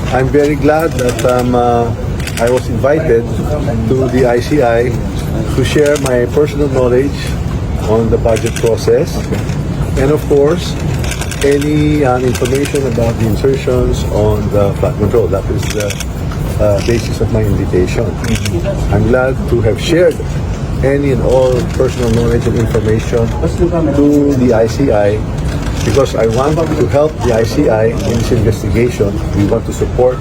I'm very glad that I was invited to the ICI to share my personal knowledge on the budget process. And of course, any information about the insertions on the flood control. That is the basis of my invitation. I'm glad to have shared any and all personal knowledge and information to the ICI because I want to help the ICI in this investigation. We want to support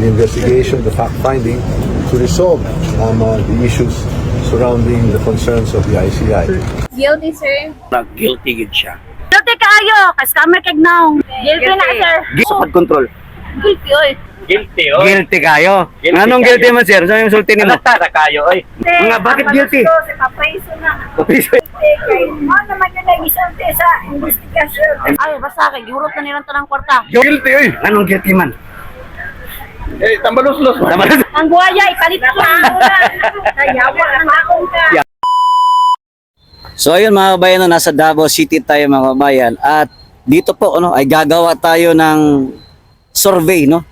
the investigation, the fact-finding, to resolve the issues surrounding the concerns of the ICI. Guilty, sir. Guilty gid siya. Guilty kaayo, kas camera kag now. Guilty na, sir. Sa control. Guilty, oy. Guilty, oy. Guilty kayo. Guilty Anong kayo. guilty man, sir? Saan yung sulti nimo? Tara kayo, oy. Nga, bakit guilty? Si Papriso na. Mo naman yun ay isulti sa investigasyon. Ay, basta kay gihurot na nilang tanang kwarta. Guilty, oy. Anong guilty man? Eh, tambalos-los. Ang buhaya, ipalit ko ang ulan. Kayawa ng akong ka. So ayun mga kabayan, no, nasa Davao City tayo mga kabayan at dito po ano, ay gagawa tayo ng survey no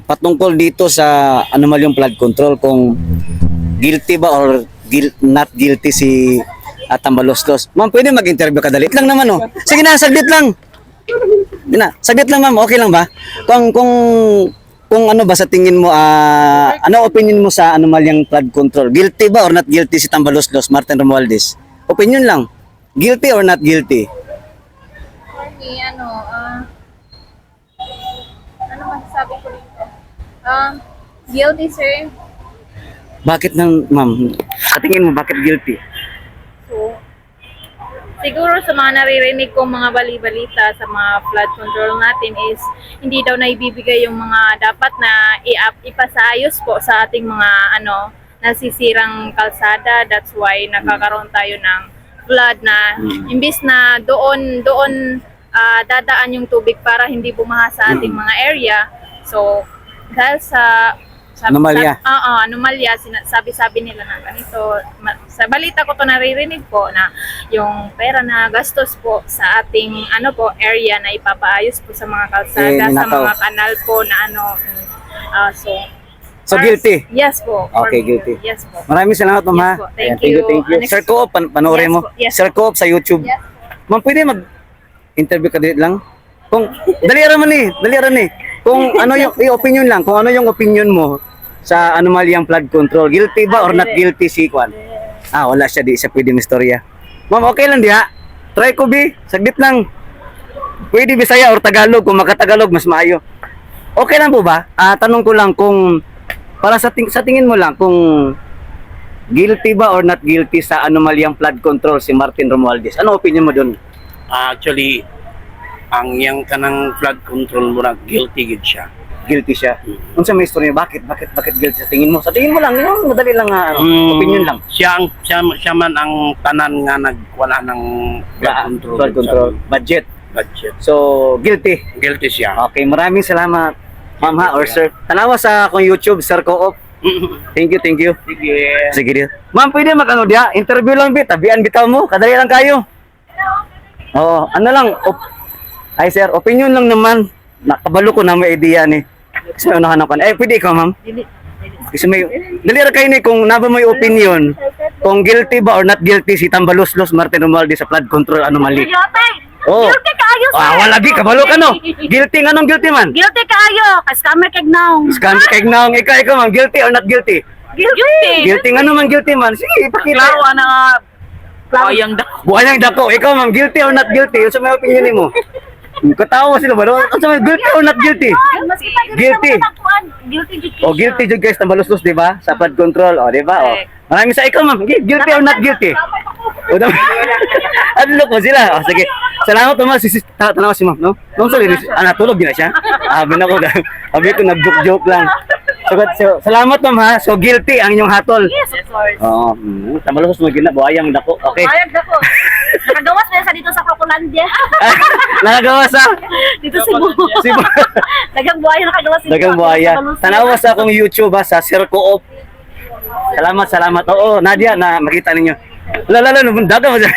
patungkol dito sa anomalyong flood control kung guilty ba or not guilty si Tambaloslos. Ma'am, pwede mag-interview ka dalit lang naman oh. Sige na, saglit lang. Di na, saglit lang ma'am, okay lang ba? Kung ano ba sa tingin mo ano opinion mo sa anomalyang flood control? Guilty ba or not guilty si Tambaloslos, Martin Romualdez? Opinion lang. Guilty or not guilty? Okay, ano masasabi ko dito? Guilty, sir. Bakit nang, ma'am? Sa tingin mo, bakit guilty? So, siguro sa mga naririnig kong mga bali-balita sa mga flood control natin is hindi daw naibibigay yung mga dapat na ipasaayos po sa ating mga nasisirang kalsada. That's why nakakaroon tayo ng flood na imbis na doon dadaan yung tubig para hindi bumaha sa ating mga area. So dahil sa Anomalya. Anomalya, sabi nila na ganito. Sa balita ko to naririnig po na yung pera na gastos po sa ating area na ipapaayos po sa mga kalsada, sa mga kanal po na So guilty? Yes po. Okay, guilty. Yes po. Maraming salamat ma'am ha. Yes po. Thank Ayan, you. Thank you. Next- Sir Coop, panoorin Yes mo. po. Yes Sir Coop sa YouTube. Yes. Ma'am, pwede mag-interview ka dito lang? Kung, dali rin. Kung ano yung opinion lang, kung ano yung opinion mo sa anomalyang flood control. Guilty ba or not guilty si Kwan? Wala siya, di siya pwede mistorya. Ma'am, okay lang diha. Try ko bi, saglit lang. Pwede Bisaya or Tagalog, kung makatagalog mas maayo. Okay lang po ba? Tanong ko lang kung para sa tingin mo lang kung guilty ba or not guilty sa anomalyang flood control si Martin Romualdez. Ano opinion mo doon? Actually, ang yang kanang flood control mo na guilty gid siya. Guilty siya. Unsa may istorya bakit guilty sa tingin mo? Sa tingin mo lang, yun, madali lang opinion lang. Siya man ang tanan nga nagwala ng flood control. Budget. So, Guilty siya. Okay, maraming salamat. Ma'am ha or sir. Tanawa sa akong YouTube, Sir Coop. Thank you. Sige din. Ma'am, pwede diya? Interview lang tabian bitaw mo. Kadali lang kayo. Oo, ano lang. Ay sir, opinion lang naman. Nakabalo ko na may idea ni. Kasi may unahan ako. Pwede ikaw ma'am. Kasi may, dali ra kayo ni kung naba may opinion. Kung guilty ba or not guilty si Tambaloslos Martin Romualdez sa flood control anomaly. Oh. Guilty kaayo, sir. Wala di kabalo ka no. Guilty nga nung guilty man. Guilty kaayo, kas camera kag now. Scam kay naong ikaw ma'am, guilty or not guilty? Guilty nga naman guilty man. Sige, ipakita. Buhayang dako. Ikaw ma'am, guilty or not guilty? Sa may opinion mo. Katawa sila ba? Sa may guilty or not guilty? Guilty. Guilty jud guys Tambaloslos, di ba? Sa flood control, di ba? Maraming sa ikaw ma'am, guilty or not guilty? Ano ko sila? Sige. Salamat naman tanaw si ma'am, no? Nung sorry, natulog din na siya. Sabi ko nag-joke lang. So, salamat ma'am ha. So guilty ang inyong hatol. Yes, of course. Oo. Tambaloslos mo buhayang dako. Okay. Bayag dako. Nakagawas na sa dito sa Crocolandia. Nakagawa sa Dito sa Cebu. Dagang buhaya nakagawas dito. Dagang buhaya. Tanawa sa akong YouTube ha, sa Sir Coop. Salamat. Oo, Nadia, na makita ninyo. Lala, daga mo siya.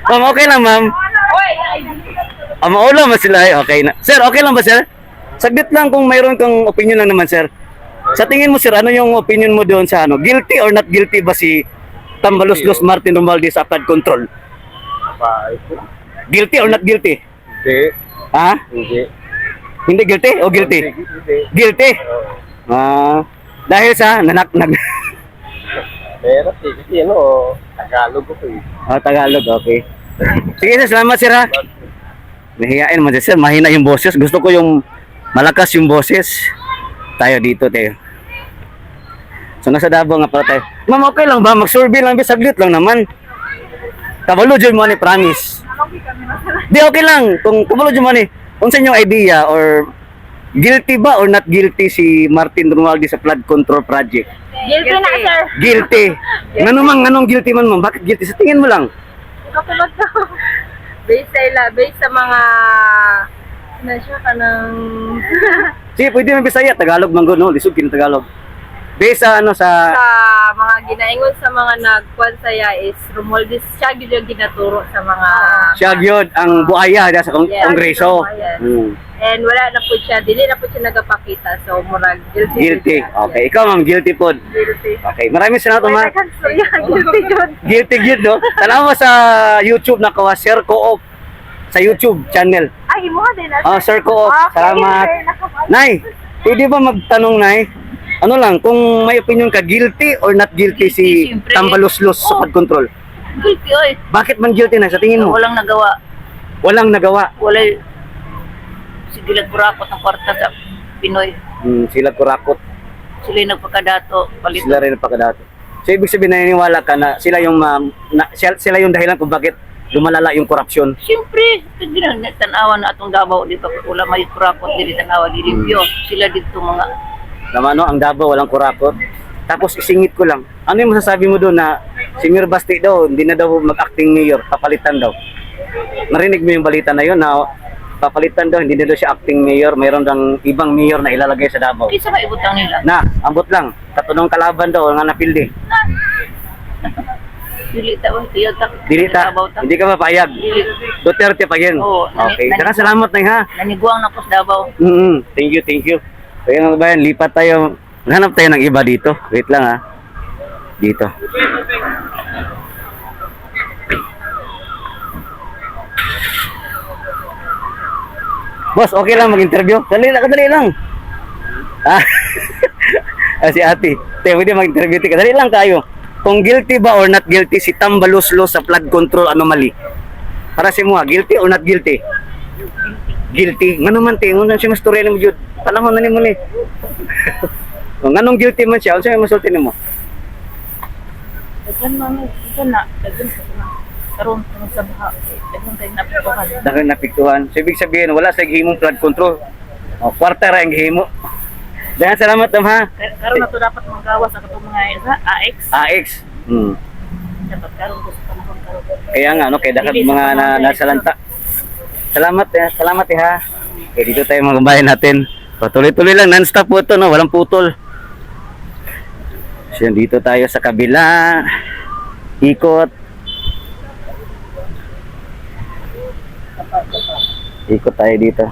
Ma'am, okay lang ma'am. Maulo mo sila. Okay na. Sir, okay lang ba sir? saglit lang kung mayroon kang opinion lang naman, sir. Sa tingin mo, sir, ano yung opinion mo doon sa ano? Guilty or not guilty ba si Tambaloslos Martin Romualdez sa flood control? Guilty or not guilty? Hindi. Ha? Hindi. Hindi guilty o guilty? Hindi. Guilty. Dahil sa Meron eh. Kasi Tagalog ko eh. Tagalog, okay. Sige, sir, salamat, sir, ha. Nahiyain mo, sir. Mahina yung boses. Gusto ko yung malakas yung boses. Tayo dito, tayo. So, nasa Davao nga pala tayo. Ma'am, okay lang ba? Mag-survey lang, saglit lang naman. Kabalo dyan mo ni, promise. Di, okay lang. Kung kabalo dyan mo ni, kung sa inyong idea or guilty ba or not guilty si Martin Romualdez sa flood control project? Guilty na, sir. Guilty. Anong guilty man mo? Bakit guilty? Sa tingin mo lang. Katulad ko. Based sa mga nasya ka ng Sige, pwede mo Bisaya, Tagalog man no, lisod kin Tagalog. Based sa sa mga ginaingon sa mga nagkuan saya is Romualdez siya gyud yung ginaturo sa mga siya gyud ang buaya da sa Yes, kongreso. yes. Hmm. and wala na po siya, dili na po siya nagapakita, so murag guilty. Guilty. siya. Okay, ikaw ma'am, guilty pod. Guilty. Okay, maraming salamat Wala ma'am. kang suya, guilty yun. Guilty gyud no. Tanawa sa YouTube na kawa Sir Co-op sa YouTube channel. Ay, mo din na. Sir Co-op, salamat. Nay, pwede ba magtanong, Nay? Ano lang, kung may opinion ka, guilty or not guilty si Siyempre. Tambaloslos sa flood control? Guilty, oy. Bakit man guilty na sa tingin mo? Walang nagawa. Walang nagawa. Walay sigilag burakot ng kwarta sa Pinoy. Sila kurakot, Sila yung nagpakadato. Palit. sila rin ang pagkadato. So ibig sabihin naniniwala ka na sila yung sila yung dahilan kung bakit lumalala yung korupsyon. Siyempre, hindi na tanawa na atong Davao dito. Wala may kurakot, hindi tanawa, di review. Sila dito mga Naman no, ang Davao walang kurakot. Tapos isingit ko lang. Ano yung masasabi mo doon na si Mayor Basti daw hindi na daw mag-acting mayor, papalitan daw. Narinig mo yung balita na yun na papalitan daw, hindi na daw siya acting mayor, mayroon dang ibang mayor na ilalagay sa Davao. kisa ba ibutang nila? Na, ambot lang, katunong kalaban daw nga napildi. Dili ta, tiyo ta. Dili ta, Davao ta. hindi ka mapayag. Dili. Duterte pa yun. Oo, Okay, saka salamat na ha. Naniguang na po sa Davao. Thank you, thank you. So yun mga bayan, lipat tayo. Hanap tayo ng iba dito. Wait lang ha. Dito. Boss, okay lang mag-interview? Kadali lang. Si ate. Tayo, pwede mag-interview. Kadali lang tayo. Kung guilty ba or not guilty si Tambaloslos sa flood control anomaly? Para si mo, guilty or not guilty? Guilty. Nga naman, te. Nga siya mas turya mo, Jud. Panahon na ni mo ni. Nga nung guilty man siya, ano siya masulti ni mo? Daghan man ito na, daghan sa na. Karon sa baha, daghan tayo napituhan. Dahil napiktuhan. So, ibig sabihin, wala sa himong flood control. Kwarta ra ang himo. Dahil salamat nam ha. Karon na to dapat manggawas sa katong mga isa, AX. AX. Dapat karon ko sa panahon karon. Kaya nga, no, kaya dapat mga nasalanta. Salamat ha. Okay, dito tayo mga bayan natin. Tuloy-tuloy lang, non-stop po ito, no? Walang putol. So, dito tayo sa kabila. Ikot. Ikot tayo dito.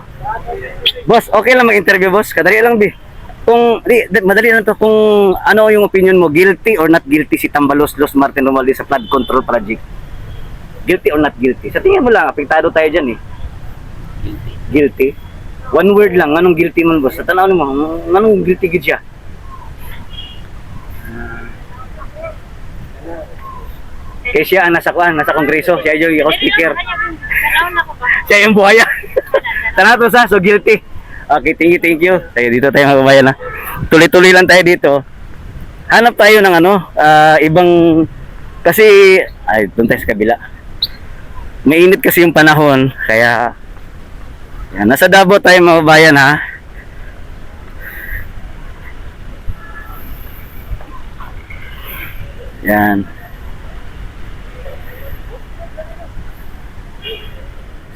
Boss, okay lang mag-interview, boss. Kadali lang, bi. Madali lang to. Kung ano yung opinion mo, guilty or not guilty si Tambaloslos Martin Romualdez sa flood control project? Guilty or not guilty? Sa tingin mo lang, apektado tayo dyan, eh. Guilty. One word lang, anong guilty man, boss? Sa tanaw mo, anong guilty gid siya? Kaya siya ang nasa kongreso, siya yung speaker. Siya yung buhaya. Tanaw to sa, so guilty. Okay, thank you. Tayo dito tayo mga kabayan, ha. Tuloy-tuloy lang tayo dito. Hanap tayo ng ibang, kasi, doon tayo sa kabila. Mainit kasi yung panahon, kaya, yan, nasa Davao tayo mga kabayan, ha. Yan.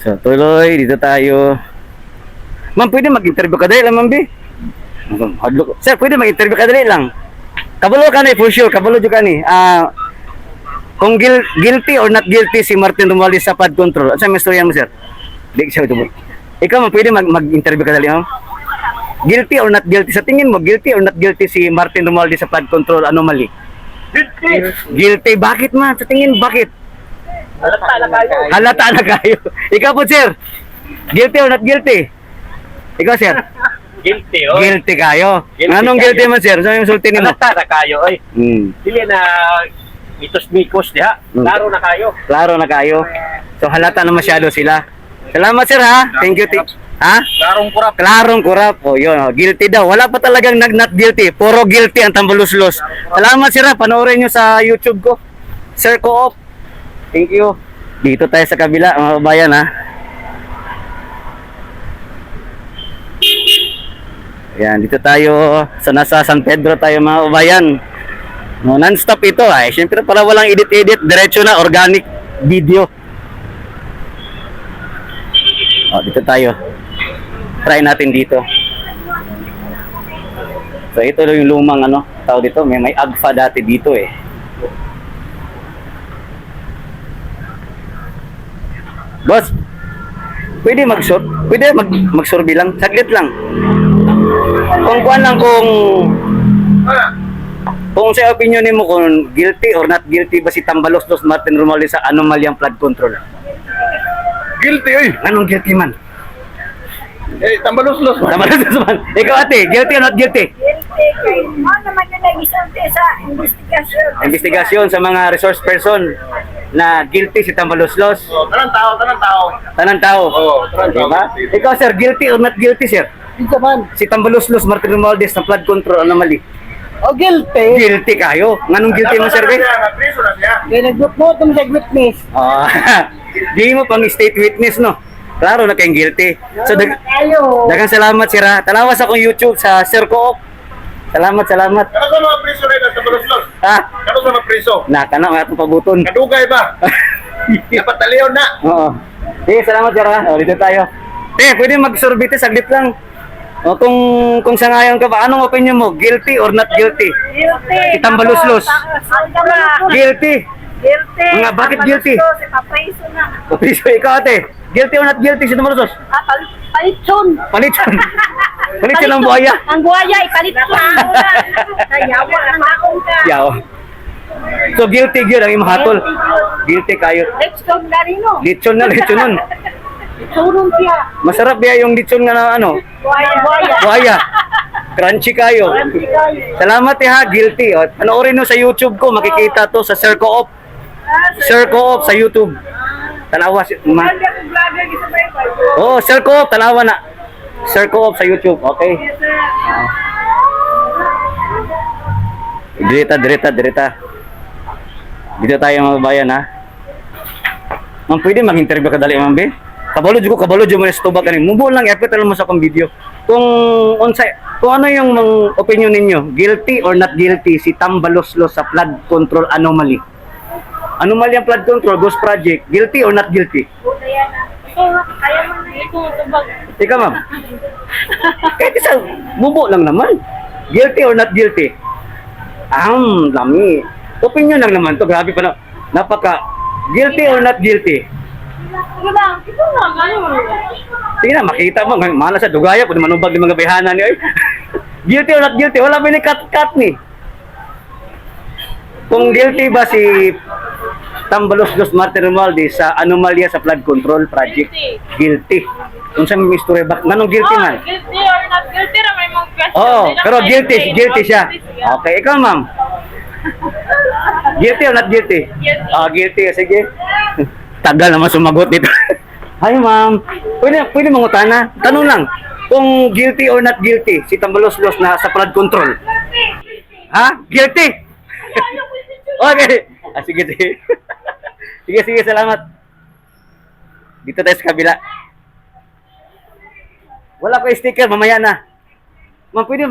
So, tuloy, dito tayo. Ma'am, pwede mag-interview ka dali lang, ma'am, bi? Sir, pwede mag-interview ka dali lang. Kabalo ka ni, for sure, kabalo dyan ka ni. Kung guilty or not guilty si Martin Romualdez sa flood control, ano sa may storya mo, sir? Di siya ito. Ikaw, ma'am, pwede mag-interview ka dali, ma'am? Guilty or not guilty? Sa tingin mo, guilty or not guilty si Martin Romualdez sa flood control anomaly? Guilty. Bakit man? Sa tingin, bakit? Halata na kayo. Ikaw po, sir. Guilty or not guilty? Ikaw, sir. Guilty, Guilty kayo. Guilty Anong kayo. guilty man, sir? Saan yung sulti mo? Halata na kayo, oy. Dili na mitos-mikos diha. Klaro na kayo. Klaro na kayo. So, halata na masyado sila. Salamat, sir, ha? Thank you. Ha? Klarong kurap. Klarong kurap. O, yun. O, guilty daw. Wala pa talagang not guilty. Puro guilty ang tambaluslos. Salamat, sir, ha? Panoorin nyo sa YouTube ko. Sir Co-op. Thank you. Dito tayo sa kabila, mga kabayan, ha? Yan, dito tayo sa nasa San Pedro tayo, mga kabayan. No, non-stop ito, ay. Siyempre, para walang edit-edit. Diretso na, organic video. O, dito tayo. Try natin dito. So ito yung lumang tao dito, may agfa dati dito eh. Boss, pwede mag-short? Pwede mag-survey lang? Saglit lang. Kung kuan lang kung sa opinion mo kung guilty or not guilty ba si Tambaloslos Martin Romualdez sa anomalyang flood control? Guilty, oy. Anong guilty man? Tambaluslos. Tambaloslos man. Ikaw ate, guilty or not guilty? Guilty kay mo naman yung nag-isulti sa investigasyon. Investigasyon sa mga resource person na guilty si Tambaloslos. Tanang tao. Tanang tao. Oo, tanang tao. Diba? Ikaw sir, guilty or not guilty sir? Isa man. Si Tambaloslos Martin Romualdez ng flood control anomaly. Oh, guilty. Guilty kayo. Nganong guilty mo sir? Napriso na siya. Kaya nag-vote mo sa witness. Ah, di mo pang state witness no. Klaro na kayong guilty. So Tayo. daghang salamat sir ha. Talawas akong YouTube sa Sir Co-op. Salamat. Kano sa mga priso rin sa Tambaluslos? Ha? Kano sa mga priso? Nakana nga atong pabuton. Kadugay ba? Dapat taliw na. Oo. Sige, salamat sir ha. O, dito tayo. Pwede mag-survey saglit lang. O, kung sangayon ka ba, anong opinion mo? Guilty or not guilty? Guilty. Si Tambaloslos. Guilty. Guilty. Mga bakit guilty? Ipapriso na. O, please, ikaw ate. Guilty or not guilty si Tambaloslos? Palitson. Palitan. Palitan ng buhaya. Ang buhaya, ipalitson. Kayawa ang akong ka. Yaw. So guilty gyud ang imong hatol. Guilty kayo. Let's go na rin, no? Lechon nun. Surong siya. Masarap biya yung lechon nga na Buhaya. buhaya. Crunchy kayo. Salamat ha, guilty. O, panoorin nyo sa YouTube ko, makikita to sa Sir Co-op. Sir Co-op sa YouTube. Tanawa si Oh, Sir Co-op, tanawa na. Sir Co-op sa YouTube, okay? Direta. Dito tayo mga bayan ha. Ma'am, pwede mag-interview ka dali, ma'am, be? Kabalo dyan mo na sa tubag kanin. Mubuo lang, i-upload lang mo sa akong video. Kung ano yung opinion ninyo, guilty or not guilty si Tambaloslos sa flood control anomaly? Anomaly ang flood control, Ghost Project, guilty or not guilty? Kaya mo na ito. Ika ma'am. Kahit isa, mubo lang naman. Guilty or not guilty? Dami. Opinion lang naman to. Grabe pa na. Napaka. Guilty or not guilty? Sige na, makita mo. Mana sa dugaya. Pwede manubag ng mga bayhanan niyo. Guilty or not guilty? Wala ba ni cut ni? Kung guilty ba si Tambaloslos Martin Romualdez sa anomalya sa flood control project? Guilty. Kung saan may story ba? Manong guilty man? Guilty or not guilty na may mga question. Oo, Hindi lang pero tayo guilty siya. Okay, ikaw ma'am. Guilty or not guilty? Guilty. Guilty. Sige. Tagal naman sumagot dito. Hi ma'am. Pwede mangutana. Tanong lang. Kung guilty or not guilty si Tambaloslos na sa flood control? Ha? Guilty? Okay. Sige. Sige, salamat. Dito tayo sa kabila. Wala ko sticker, mamaya na. Ma'am, pwede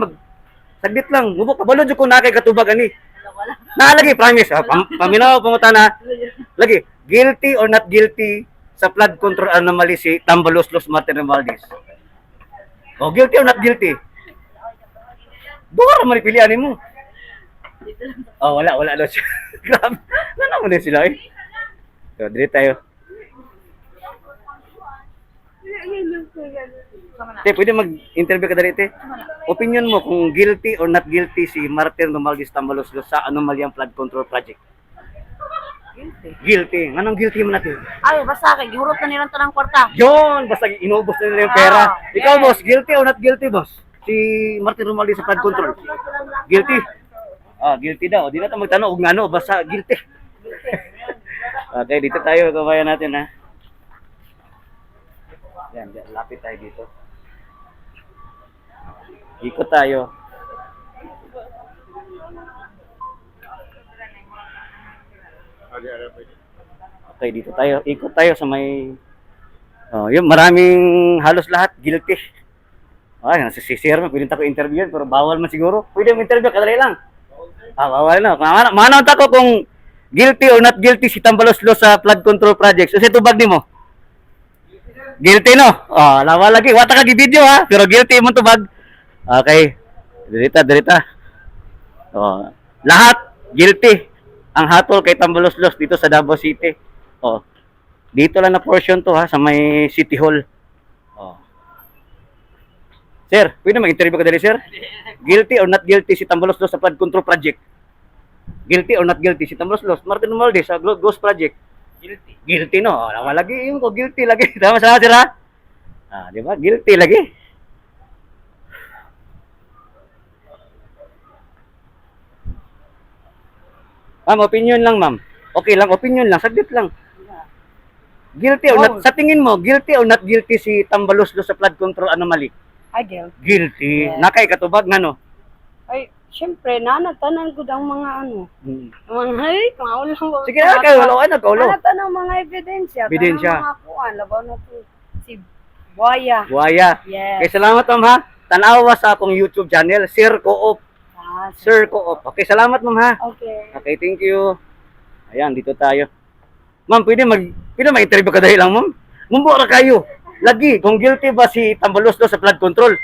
saglit lang. Mubok, kabalo dyan ko na kay katubag ani. Lagi, promise. Paminaw, pangutana. Lagi, guilty or not guilty sa flood control anomaly si Tambaloslos Martin Romualdez? Guilty or not guilty? Buka naman ipilianin mo. Wala daw siya. Grabe. Ano na sila eh. So, dito tayo. Te, pwede mag-interview ka dali, te? Opinion mo kung guilty or not guilty si Martin Romualdez Tambaloslos sa anomalyang flood control project? Guilty. Anong guilty mo natin? Ay, basta kay gihurot na nilang tanang kwarta. Yun! Basta inubos na nila yung pera. Ah, Ikaw, yes. boss, guilty or not guilty, boss? Si Martin Romualdez sa flood control. Guilty? Ah, guilty daw. Di na tayo magtanong kung ano, basta guilty. Okay, dito tayo, kabayan natin, ha? Yan, lapit tayo dito. Ikot tayo. Okay, dito tayo. Ikot tayo sa may... Oh, yun, maraming halos lahat guilty. Ay, nasa CCR mo, pwede tayo interview pero bawal man siguro. Pwede mo interview, kadali lang. Ah, bawal na. Manawag ako kung guilty or not guilty si Tambaloslos sa flood control project. So, tubag ni mo? Guilty, no? Oh, lawa lagi. Wata ka video, ha? Pero guilty mo tubag. Okay. Dirita. Oh, lahat guilty. Ang hatol kay Tambaloslos dito sa Davao City. Oh. Dito lang na portion to, ha, sa may City Hall. Oh. Sir, pwede mag-interview ka dali, sir? Guilty or not guilty si Tambaloslos sa flood control project? Guilty or not guilty si Tambaloslos? Martin Romualdez sa Ghost Project? Guilty. Guilty, no? Naman lagi yung ko, guilty lagi. Tama sa sir, ha? Ah, di ba? Guilty lagi. Ma'am, opinion lang, ma'am. Okay lang, opinion lang. Saglit lang. Guilty or not? Sa tingin mo, guilty or not guilty si Tambaloslos sa flood control anomaly? Ay, girl. Guilty. Yes. Nakay katubag nga, no? Ay, syempre, nanatanan ko ang mga ano. Mga, ay, kaulang ko. Sige na, kayo, wala ka, ulo. Nanatanan mga ebidensya. Ebidensya. Tanang mga kuan, labaw na po. Si Buaya. Buhaya. Yes. Okay, salamat, ma'am, ha? Tanawa sa akong YouTube channel, Sir Co-op. Ah, Sir Co-op. Okay, salamat, ma'am, ha? Okay. Okay, thank you. Ayan, dito tayo. Ma'am, pwede mag-interview ka dahil lang, ma'am? Mumbora kayo. Lagi, kung guilty ba si Tambaloslos sa flood control?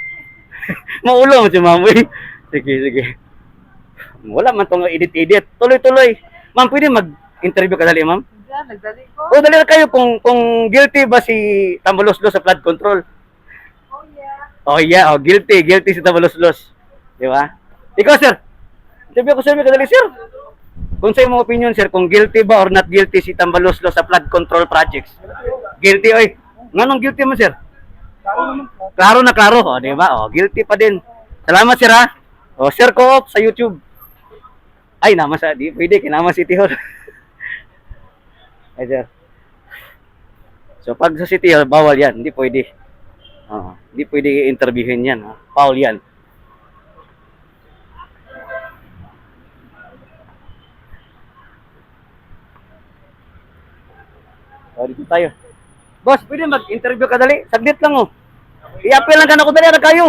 Maulo mo si ma'am, eh. Sige. Wala man tong edit-edit. Tuloy-tuloy. Ma'am, pwede mag-interview ka dali, ma'am? Diyan, nagdali ko. O, dali na kayo kung guilty ba si Tambaloslos sa flood control? Oh, yeah. Oh, yeah. Oh, guilty. Guilty si Tambaloslos. Di ba? Ikaw, sir. Interview ko, sir. May kadali, sir. Kung sa iyong opinion, sir, kung guilty ba or not guilty si Tambaloslos sa flood control projects? Guilty, oy. Nganong guilty mo, sir? Klaro na klaro. O, di ba? O, guilty pa din. Salamat, sir, ha? O, Sir Co-op sa YouTube. Ay, naman sa, di pwede, kinama City Hall. Ay, sir. So, pag sa City Hall, bawal yan. Hindi pwede. Hindi pwede interviewin yan. Ha? Foul yan. O, dito tayo. Boss, pwede mag-interview ka dali? Saglit lang, oh. I-appel lang ka na ko dali, na kayo.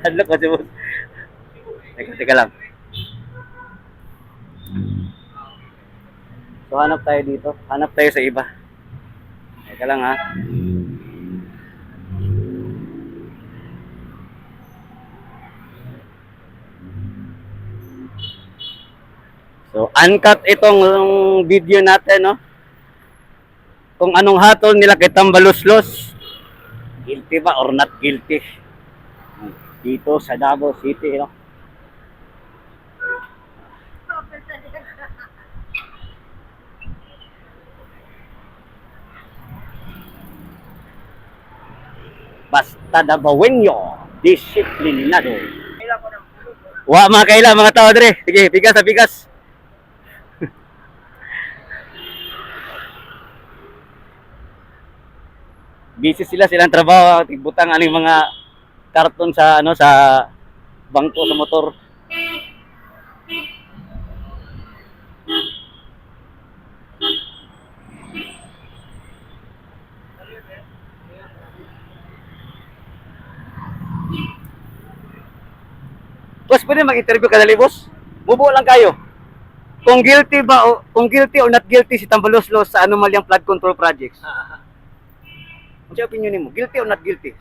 Hadlo ko si boss. Teka lang. So, hanap tayo dito. Hanap tayo sa iba. Teka lang, ha. So, uncut itong video natin, no? Kung anong hatol nila kay Tambaloslos. Guilty ba or not guilty? Dito sa Davao City, no? Basta Davaoenyo, disiplinado. Wa mga kaila, mga tao dre. Sige, bigas sa bigas. Busy silang trabaho, tigbutang aning mga karton sa sa bangko sa motor. Boss, pwede mag-interview ka dali, boss? Bubuo lang kayo. Kung guilty or not guilty si Tambaloslos sa anomalyang flood control projects? Ano siya opinion mo? Guilty or not guilty?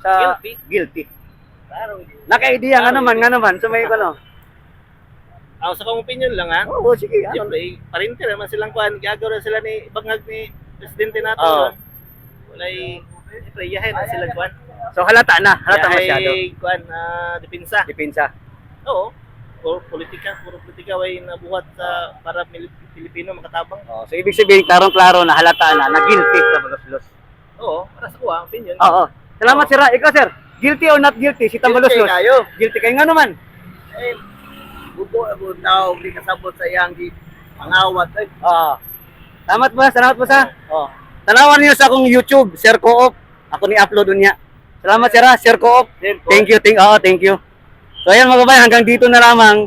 Guilty. Naka-idea nga naman. So may ano? Sa kong opinion lang ha. Oo, sige. Ano? Siyempre, parinti naman silang kuhan. Gagawa sila ni bangag ni presidente nato. Oo. Walay, siyempre, yahin na silang kuhan. So halata na, halata Kaya masyado. ay, kuan, depensa. Depensa. Oo. Puro politika way nabuhat sa para Pilipino makatabang. Oh, so ibig sabihin, klarong-klaro na halata na guilty sa Maluslos. Oo, para sa kuha, opinion. Oo. Salamat sir. Ikaw sir, guilty or not guilty si Tambaluslos? kayo. Guilty kayo nga naman. Eh, bubo daw, di kasabot sa iyang di pangawat. Oo. Salamat po sa. Oh. Tanawan niyo sa akong YouTube, Sir Coop. Ako ni upload niya. Salamat sir, Sir Coop. Thank you. So ayan mga kabayan, hanggang dito na lamang.